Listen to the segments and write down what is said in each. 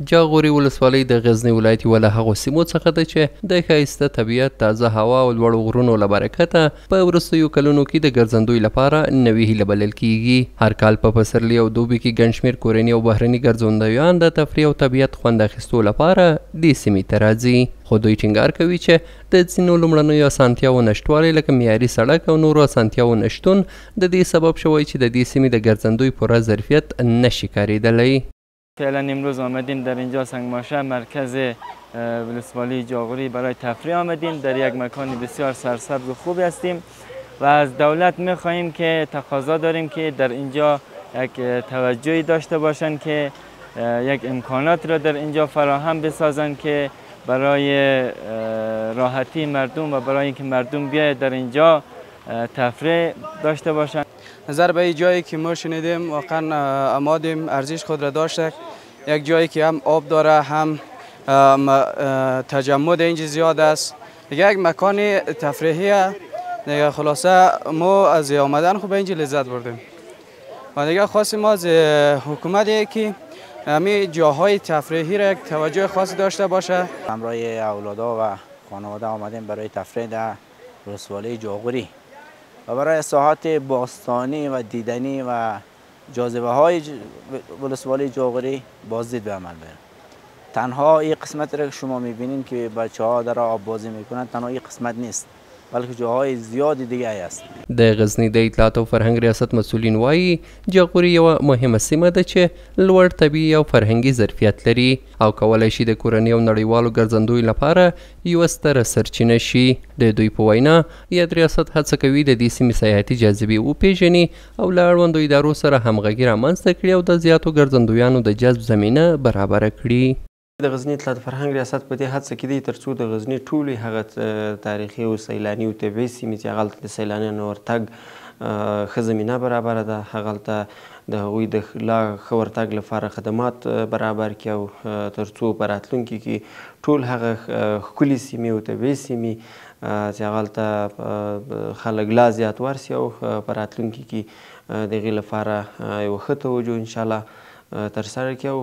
جاغوري ولسوالۍ د غزنی ولایت یوه له هغو سیمو څخه ده چې د ښایسته طبیعت، تازه هوا او لوړو غرونو له برکته په وروستیو کلونو کې د ګرځندوی لپاره نوې هیله بلل کیږي. هر کال په پسرلي او دوبي کې ګڼ شمېر کورني او بهرني ګرځندویان د تفریح او طبیعت خوند اخیستو لپاره دې سیمې ته راځي. خو دوی ټینګار کوي چې د ځینو لومړنیو اسانتیاوو نشتوالی لکه معیاري سړک او نورو اسانتیاوو نشتون د دې سبب شوی چې د دې سیمې د ګرځندوی پوره ظرفیت نشي کارېدلی. فعلا امروز آمدیم در اینجا سنگماشه مرکز ولسوالی جاغوری برای تفریح آمدیم. در یک مکان بسیار سرسبز و خوب هستیم و از دولت می‌خواهیم که تقاضا داریم که در اینجا یک توجهی داشته باشند که یک امکانات را در اینجا فراهم بسازند که برای راحتی مردم و برای اینکه مردم بیاید در اینجا تفریح داشته باشند. نظر به جایی که ما شنیدیم واقعا آمادیم ارزش خود را داشته، یک جایی که هم آب داره هم تجمد اینجا زیاد است، دیگه یک مکان تفریحیه دیگه. خلاصه ما از آمدن خوب اینجا لذت بردیم و دیگه خواستیم ما از حکومت که همین جاهای تفریحی را یک توجه خاصی داشته باشه. همراه اولادا و خانواده آمدیم برای تفریح در ولسوالی جاغوری و برای ساحات باستانی و دیدنی و جاذبه های ولسوالی جاغوری بازدید به عمل بریم. تنها این قسمت را که شما میبینین که بچه ها در آب بازی میکنند تنها این قسمت نیست، بلکه جاهای زیادی دیگه است. د غزنی د اطلاعات او فرهنګ ریاست مسؤلین وایي جاغوري یوه مهمه سیمه ده چې لوړ طبیعي او فرهنګي ظرفیت لري او کولی شي د کورني او نړیوالو ګرځندوی لپاره یوه ستره سرچینه شي. د دوی په وینا یاد ریاست هڅه کوي د دې سیمې سیاحتي جاذبې وپیژني او له اړوندو ادارو سره همغږي رامنځته کړي او د زیاتو ګرځندویانو د جذب زمینه برابره کړي. د غزنی اطلاعات فرهنګ ریاست په دې هڅه کې دی ترڅو د غزنی ټولې هغه تاریخي او سیلاني او طبیعي سیمې چې هغلته د سیلانیانو ورتګ ښه زمینه برابره ده، هغلته د هغوی د لا ښه ورتګ لپاره خدمات برابر کړي او ترڅو په راتلونکي کې ټول هغه ښکلي سیمې او طبیعي سیمې چې هغلته خلک لا زیات ورسي او په راتلونکي کې د هغې لپاره یوه ښه توجه انشاءالله ترسره کړي او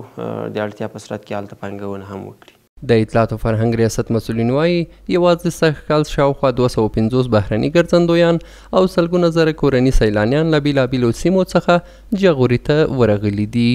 د اړتیا په صورت کې هلته پانګونه هم وکړي. د اطلاعات او فرهنګ ریاست مسؤلین وایي یوازې سږ کال شاوخوا 250 بهرني ګرځندویان او سلګونه زره کورني سیلانیان له بېلابېلو سیمو څخه جاغوري ته ورغلي دي.